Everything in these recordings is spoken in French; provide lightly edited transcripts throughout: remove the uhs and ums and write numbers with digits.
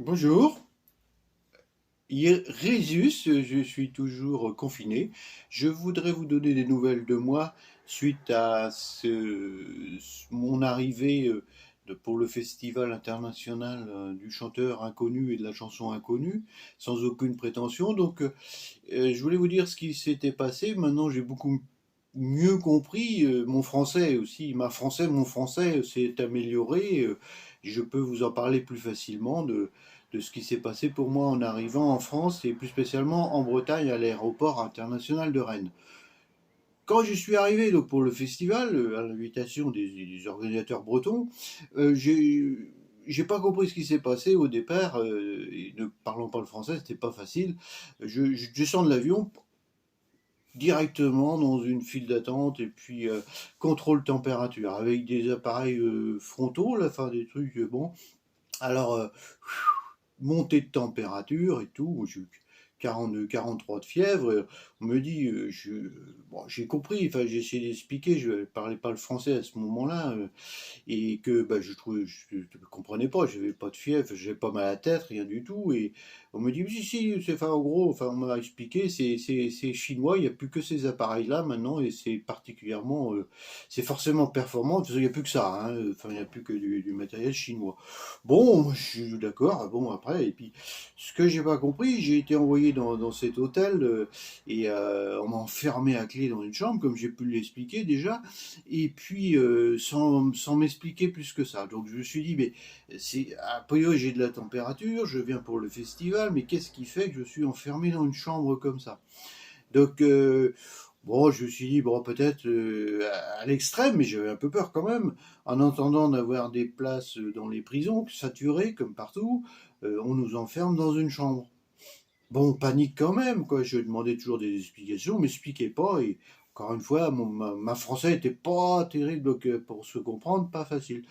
Bonjour, Résus, je suis toujours confiné. Je voudrais vous donner des nouvelles de moi suite à mon arrivée pour le Festival international du chanteur inconnu et de la chanson inconnue, sans aucune prétention. Je voulais vous dire ce qui s'était passé. Maintenant, j'ai beaucoup mieux compris. Mon français aussi, mon français s'est amélioré. Je peux vous en parler plus facilement de ce qui s'est passé pour moi en arrivant en France et plus spécialement en Bretagne à l'aéroport international de Rennes. Quand je suis arrivé donc, pour le festival, à l'invitation des organisateurs bretons, j'ai pas compris ce qui s'est passé au départ, et ne parlant pas le français, c'était pas facile. Je descends de l'avion directement dans une file d'attente et puis contrôle température avec des appareils frontaux, là, enfin des trucs, bon. Alors, montée de température et tout, j'ai eu 42, 43 de fièvre, on me dit, bon, j'ai compris, enfin j'ai essayé d'expliquer, je ne parlais pas le français à ce moment-là, et que bah, je ne comprenais pas, j'avais pas de fièvre, j'avais pas mal à la tête, rien du tout, et on me dit, si, si, c'est enfin, en gros, enfin, on m'a expliqué, c'est chinois, il n'y a plus que ces appareils-là maintenant, et c'est particulièrement, c'est forcément performant, parce qu'il n'y a plus que ça, hein, enfin, il n'y a plus que du matériel chinois. Bon, moi, je suis d'accord, bon, après, et puis, ce que j'ai pas compris, j'ai été envoyé dans cet hôtel, et on m'a enfermé à clé dans une chambre, comme j'ai pu l'expliquer déjà, et puis sans m'expliquer plus que ça. Donc je me suis dit, mais c'est a priori j'ai de la température, je viens pour le festival, mais qu'est-ce qui fait que je suis enfermé dans une chambre comme ça? Donc bon, je me suis dit, bon, peut-être à l'extrême, mais j'avais un peu peur quand même, en entendant d'avoir des places dans les prisons, saturées comme partout, on nous enferme dans une chambre. Bon, panique quand même, quoi. Je demandais toujours des explications, mais m'expliquait pas. Et encore une fois, ma français était pas terrible, donc pour se comprendre, pas facile.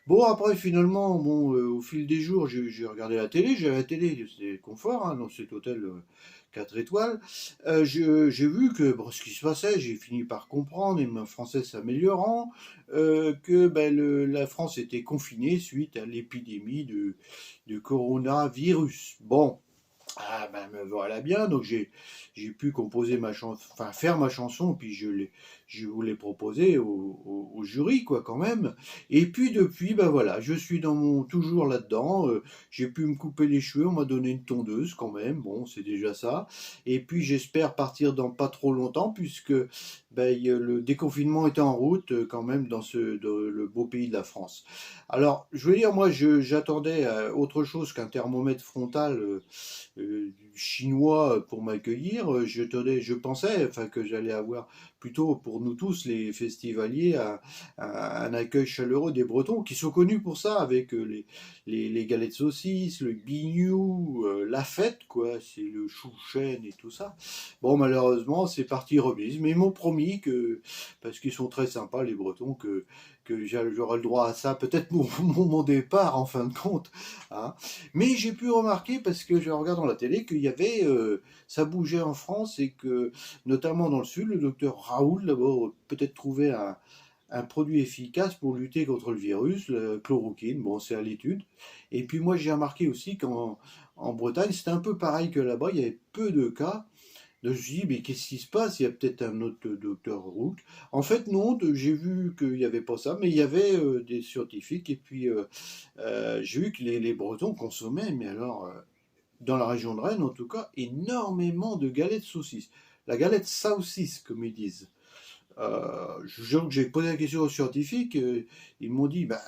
Bon, après, finalement, bon, au fil des jours, j'ai regardé la télé. J'avais la télé, c'était confort, hein, dans cet hôtel 4 étoiles. J'ai vu que bon, ce qui se passait, j'ai fini par comprendre, et mon français s'améliorant, que ben, la France était confinée suite à l'épidémie de coronavirus. Bon. Ah ben me voilà bien, donc j'ai pu composer ma chanson, enfin faire ma chanson, puis je vous l'ai proposé au jury quoi quand même. Et puis depuis ben voilà, je suis dans mon toujours là-dedans. J'ai pu me couper les cheveux, on m'a donné une tondeuse quand même, bon c'est déjà ça. Et puis j'espère partir dans pas trop longtemps puisque ben, le déconfinement est en route quand même le beau pays de la France. Alors je veux dire moi j'attendais autre chose qu'un thermomètre frontal. Chinois pour m'accueillir, je pensais enfin, que j'allais avoir plutôt pour nous tous les festivaliers un accueil chaleureux des Bretons qui sont connus pour ça avec les galets de saucisses, le bignou, la fête quoi, c'est le chou chêne et tout ça. Bon malheureusement c'est parti remise, mais ils m'ont promis que parce qu'ils sont très sympas les Bretons que j'aurai le droit à ça, peut-être mon départ en fin de compte. Hein. Mais j'ai pu remarquer, parce que je regarde dans la télé, qu'il y avait, ça bougeait en France et que, notamment dans le sud, le docteur Raoul, d'abord, peut-être trouvé un produit efficace pour lutter contre le virus, le chloroquine, bon, c'est à l'étude. Et puis moi, j'ai remarqué aussi qu'en Bretagne, c'était un peu pareil que là-bas, il y avait peu de cas. Donc je me suis dit, mais qu'est-ce qui se passe? Il y a peut-être un autre docteur Rook. En fait, non, j'ai vu qu'il n'y avait pas ça, mais il y avait des scientifiques. Et puis, j'ai vu que les Bretons consommaient, mais alors, dans la région de Rennes en tout cas, énormément de galettes de saucisses. La galette saucisse, comme ils disent. J'ai posé la question aux scientifiques, ils m'ont dit, bah,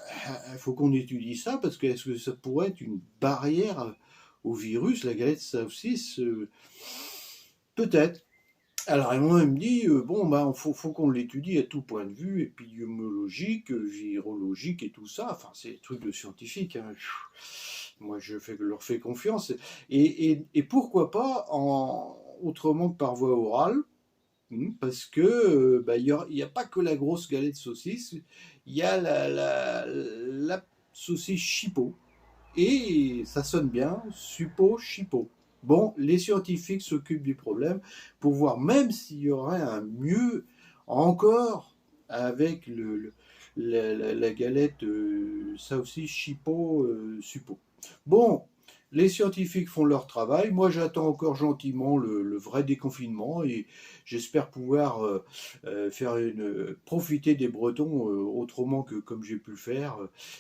il faut qu'on étudie ça, parce que est-ce que ça pourrait être une barrière au virus, la galette saucisse peut-être. Alors, ils m'ont même dit, bon, ben, faut qu'on l'étudie à tout point de vue, épidémiologique, virologique et tout ça. Enfin, c'est des trucs de scientifique. Hein. Moi, leur fais confiance. Et pourquoi pas autrement que par voie orale, parce que bah, il y a pas que la grosse galette de saucisse, il y a la saucisse chipot. Et ça sonne bien, suppo, chipot. Bon, les scientifiques s'occupent du problème pour voir même s'il y aurait un mieux encore avec la galette ça aussi chipot, suppo. Bon, Les scientifiques font leur travail. Moi, j'attends encore gentiment le vrai déconfinement et j'espère pouvoir profiter des Bretons autrement que comme j'ai pu le faire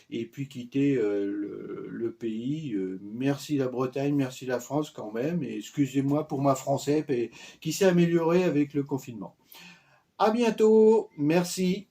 et puis quitter le pays. Merci la Bretagne, merci la France quand même. Et excusez-moi pour ma français qui s'est améliorée avec le confinement. À bientôt. Merci.